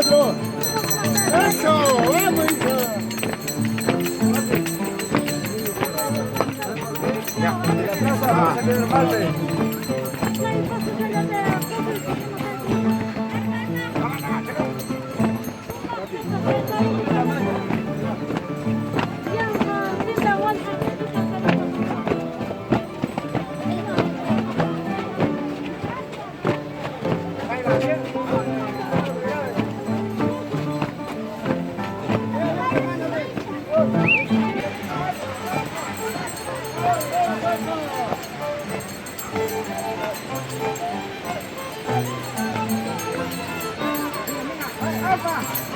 4. Eso, vamos, hija. Ya, de la plaza vamos a quedar mal. Alfa!